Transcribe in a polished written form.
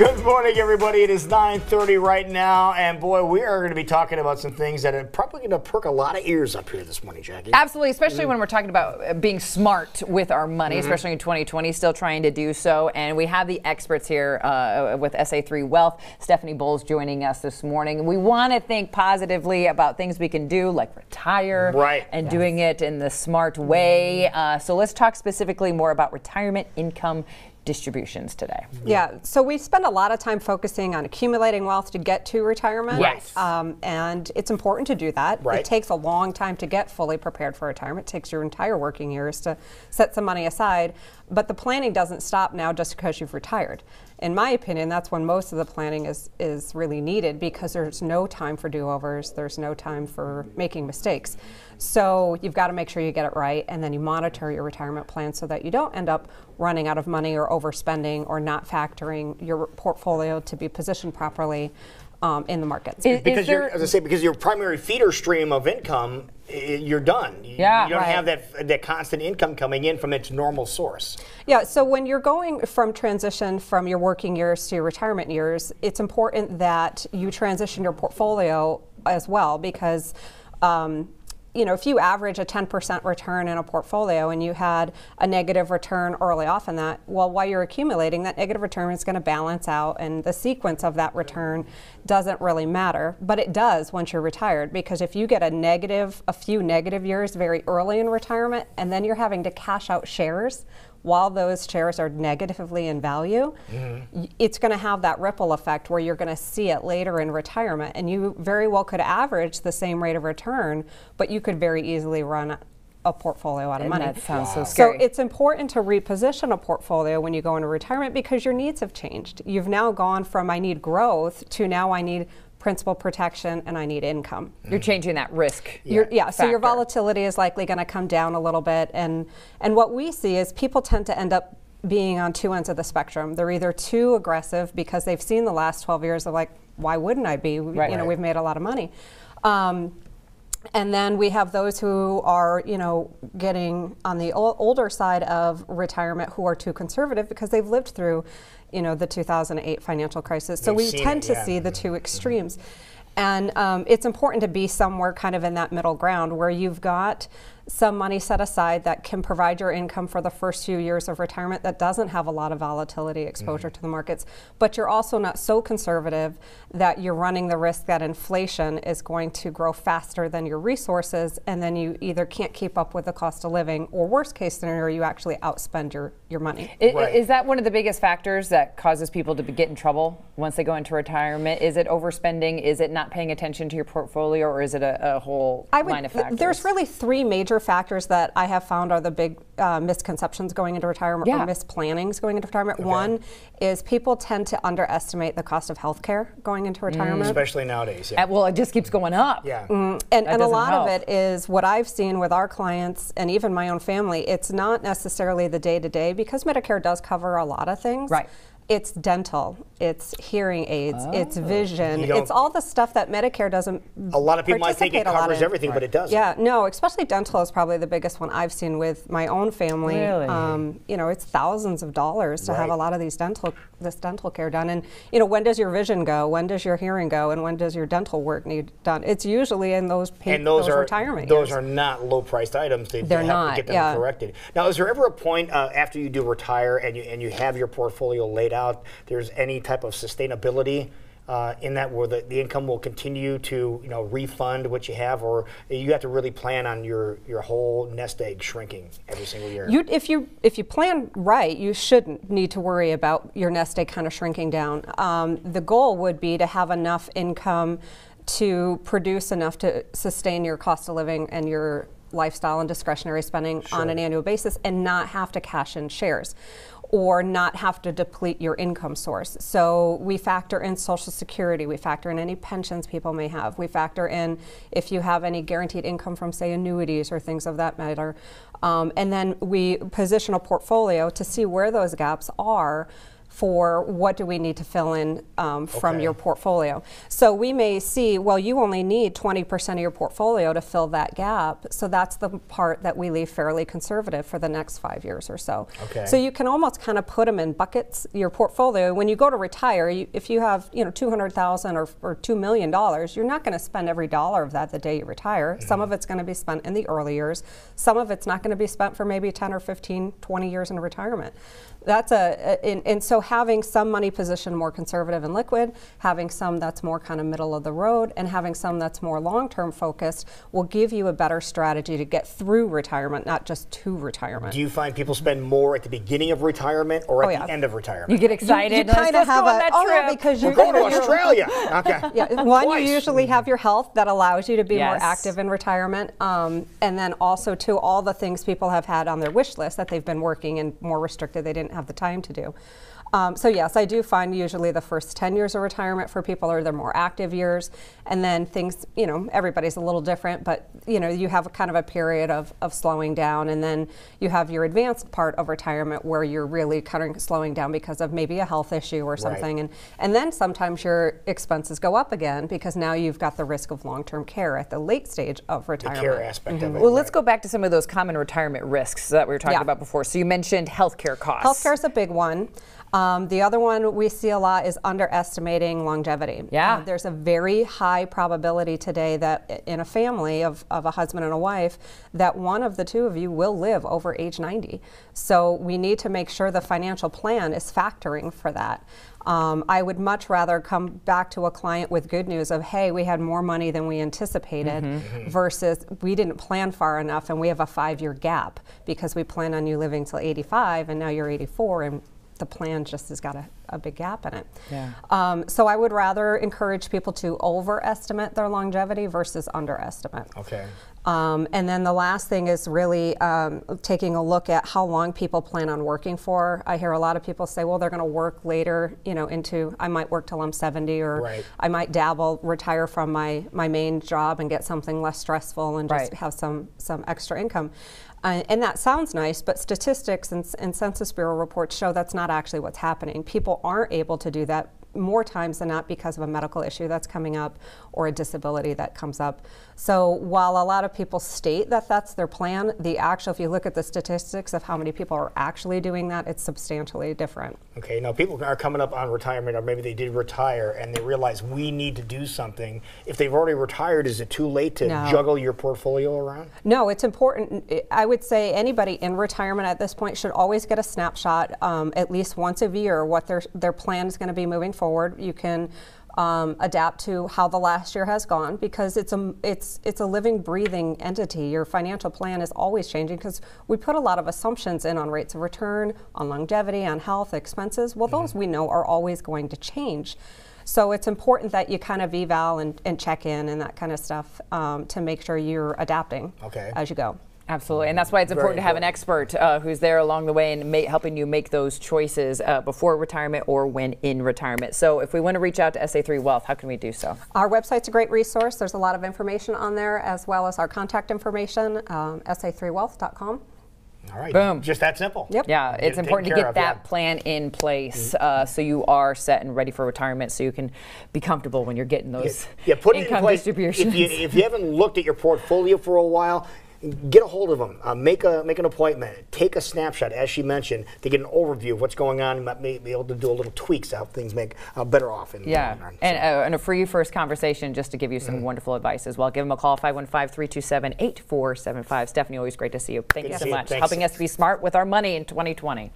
Good morning, everybody. It is 9:30 right now, and boy, we are going to be talking about some things that are probably going to perk a lot of ears up here this morning, Jackie. Absolutely, especially when we're talking about being smart with our money, especially in 2020, still trying to do so. And we have the experts here with SA3 Wealth. Stephanie Bowles joining us this morning. We want to think positively about things we can do, like retire, and doing it in the smart way. So let's talk specifically more about retirement income distributions today. Yeah, so we spend a lot of time focusing on accumulating wealth to get to retirement. Yes. And it's important to do that. It takes a long time to get fully prepared for retirement. It takes your entire working years to set some money aside. But the planning doesn't stop now just because you've retired. In my opinion, that's when most of the planning is really needed, because there's no time for do-overs. There's no time for making mistakes. So you've got to make sure you get it right, and then you monitor your retirement plan so that you don't end up running out of money or overspending or not factoring your portfolio to be positioned properly in the markets. Because as I say, because your primary feeder stream of income, you're done. You don't have that constant income coming in from its normal source. Yeah, so when you're going from transition from your working years to your retirement years, it's important that you transition your portfolio as well, because you know, if you average a 10% return in a portfolio and you had a negative return early off in that, well, while you're accumulating, that negative return is going to balance out, and the sequence of that return doesn't really matter. But it does once you're retired, because if you get a few negative years very early in retirement, and then you're having to cash out shares while those shares are negatively in value, it's going to have that ripple effect where you're going to see it later in retirement. And you very well could average the same rate of return, but you could very easily run a portfolio out of money. That sounds so scary. So it's important to reposition a portfolio when you go into retirement, because your needs have changed. You've now gone from I need growth to now I need principal protection and I need income. You're changing that risk. So your volatility is likely going to come down a little bit, and what we see is people tend to end up being on two ends of the spectrum. They're either too aggressive because they've seen the last 12 years of like, why wouldn't I be? You know, we've made a lot of money. And then we have those who are, you know, getting on the older side of retirement, who are too conservative because they've lived through, you know, the 2008 financial crisis. So we tend to see the two extremes. And it's important to be somewhere kind of in that middle ground where you've got some money set aside that can provide your income for the first few years of retirement that doesn't have a lot of volatility exposure to the markets, but you're also not so conservative that you're running the risk that inflation is going to grow faster than your resources, and then you either can't keep up with the cost of living, or worst case scenario, you actually outspend your money. Is that one of the biggest factors that causes people to get in trouble once they go into retirement? Is it overspending? Is it not paying attention to your portfolio, or is it a whole line of factors? There's really three major factors that I have found are the big misconceptions going into retirement, or misplannings going into retirement. One is people tend to underestimate the cost of health care going into retirement. Especially nowadays. Well, it just keeps going up. And a lot of it is what I've seen with our clients and even my own family. It's not necessarily the day-to-day, because Medicare does cover a lot of things. It's dental, it's hearing aids, it's vision, it's all the stuff that Medicare doesn't. A lot of people might think it covers everything, but it doesn't. Yeah, no, especially dental is probably the biggest one I've seen with my own family. Really? You know, it's thousands of dollars to have a lot of this dental care done. And you know, when does your vision go? When does your hearing go? And when does your dental work need done? It's usually in those retirement years. Those are not low-priced items. They're not. To get them corrected. Now, is there ever a point after you do retire and you have your portfolio laid out, there's any type of sustainability in that, where the income will continue to refund what you have, or you have to really plan on your whole nest egg shrinking every single year? If you plan right, you shouldn't need to worry about your nest egg kind of shrinking down. The goal would be to have enough income to produce enough to sustain your cost of living and your lifestyle and discretionary spending on an annual basis, and not have to cash in shares or not have to deplete your income source. So we factor in Social Security, we factor in any pensions people may have, we factor in if you have any guaranteed income from, say, annuities or things of that matter, and then we position a portfolio to see where those gaps are for what do we need to fill in from your portfolio. So we may see, well, you only need 20% of your portfolio to fill that gap. So that's the part that we leave fairly conservative for the next 5 years or so. So you can almost kind of put them in buckets, your portfolio. When you go to retire, if you have $200,000 or $2 million, you're not going to spend every dollar of that the day you retire. Some of it's going to be spent in the early years. Some of it's not going to be spent for maybe 10 or 15, 20 years in retirement. That's and so having some money positioned more conservative and liquid, having some that's more kind of middle of the road, and having some that's more long-term focused will give you a better strategy to get through retirement, not just to retirement. Do you find people spend more at the beginning of retirement or at the end of retirement? You get excited. You kind of have because you're going to Australia. One, you usually have your health that allows you to be more active in retirement, and then also to all the things people have had on their wish list that they've been working and more restricted they didn't have the time to do. So yes, I do find usually the first 10 years of retirement for people are their more active years, and then things, everybody's a little different, but you have a kind of a period of slowing down, and then you have your advanced part of retirement where you're really slowing down because of maybe a health issue or something, and then sometimes your expenses go up again because now you've got the risk of long-term care at the late stage of retirement. The care aspect of it. Well, let's go back to some of those common retirement risks that we were talking about before. So you mentioned healthcare costs. Healthcare is a big one. The other one we see a lot is underestimating longevity. There's a very high probability today that in a family of a husband and a wife that one of the two of you will live over age 90. So we need to make sure the financial plan is factoring for that. I would much rather come back to a client with good news of, hey, we had more money than we anticipated versus we didn't plan far enough and we have a 5-year gap because we plan on you living till 85 and now you're 84 and the plan just has got a big gap in it. So I would rather encourage people to overestimate their longevity versus underestimate. And then the last thing is really taking a look at how long people plan on working for. I hear a lot of people say, well, they're going to work later, into, I might work till I'm 70 or I might retire from my main job and get something less stressful and just have some extra income. And that sounds nice, but statistics and Census Bureau reports show that's not actually what's happening. People aren't able to do that more times than not because of a medical issue that's coming up or a disability that comes up. So while a lot of people state that that's their plan, if you look at the statistics of how many people are actually doing that, it's substantially different. Now people are coming up on retirement, or maybe they did retire and they realize we need to do something. If they've already retired, is it too late to juggle your portfolio around? No, it's important. I would say anybody in retirement at this point should always get a snapshot at least once a year what their plan is going to be moving forward. You can adapt to how the last year has gone because it's a living, breathing entity. Your financial plan is always changing because we put a lot of assumptions in on rates of return, on longevity, on health, expenses. Well, those we know are always going to change. So it's important that you kind of eval and check in and that kind of stuff to make sure you're adapting as you go. Absolutely, and that's why it's important to have an expert who's there along the way and helping you make those choices before retirement or when in retirement. So if we want to reach out to SA3 Wealth, how can we do so? Our website's a great resource. There's a lot of information on there as well as our contact information, sa3wealth.com. All right. Boom. Just that simple. Yep. Yeah, it's important to get that plan in place so you are set and ready for retirement so you can be comfortable when you're getting those put it income in place. distributions. If you haven't looked at your portfolio for a while, get a hold of them. Make an appointment. Take a snapshot, as she mentioned, to get an overview of what's going on. You might be able to do a little tweaks to help things make better off. And a free first conversation just to give you some wonderful advice as well. Give them a call, 515-327-8475. Stephanie, always great to see you. Thank you so much. Helping us to be smart with our money in 2020.